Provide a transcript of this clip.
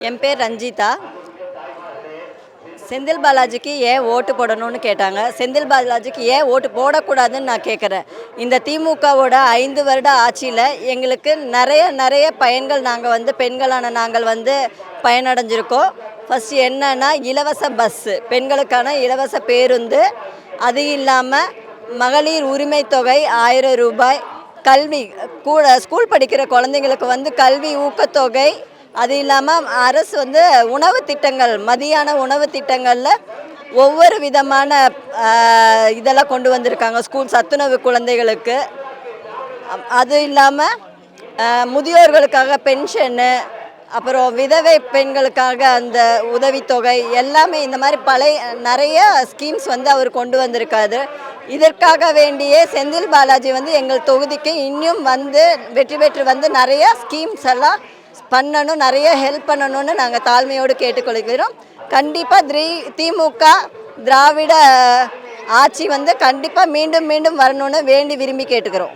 என் பேர் ரஞ்சிதா. செந்தில் பாலாஜிக்கு ஏன் ஓட்டு போடணும்னு கேட்டாங்க. செந்தில் பாலாஜிக்கு ஏன் ஓட்டு போடக்கூடாதுன்னு நான் கேட்குறேன். இந்த திமுகவோட 5 வருட ஆட்சியில் எங்களுக்கு நிறைய பயன்கள் பெண்களான நாங்கள் பயனடைஞ்சிருக்கோம். ஃபஸ்ட்டு என்னன்னா இலவச பஸ்ஸு, பெண்களுக்கான இலவச பேருந்து, அது இல்லாமல் மகளிர் உரிமை தொகை 1000 ரூபாய், கல்வி கூட ஸ்கூல் படிக்கிற குழந்தைங்களுக்கு கல்வி ஊக்கத்தொகை, அது இல்லாமல் அரசு உணவு திட்டங்கள், மதியான உணவு திட்டங்களில் ஒவ்வொரு விதமான இதெல்லாம் கொண்டு வந்திருக்காங்க. ஸ்கூல் சத்துணவு குழந்தைகளுக்கு. அது இல்லாமல் முதியோர்களுக்காக பென்ஷனு, அப்புறம் விதவை பெண்களுக்காக அந்த உதவித்தொகை எல்லாமே இந்த மாதிரி நிறைய ஸ்கீம்ஸ் அவர் கொண்டு வந்திருக்காரு. இதற்காக வேண்டியே செந்தில் பாலாஜி எங்கள் தொகுதிக்கு இன்னும் வெற்றி பெற்று நிறைய ஸ்கீம்ஸ் எல்லாம் பண்ணணும், நிறைய ஹெல்ப் பண்ணணும்னு நாங்கள் தாழ்மையோடு கேட்டுக்கொள்கிறோம். கண்டிப்பாக திமுக திராவிட ஆட்சி கண்டிப்பாக மீண்டும் வரணும்னு விரும்பி கேட்டுக்கிறோம்.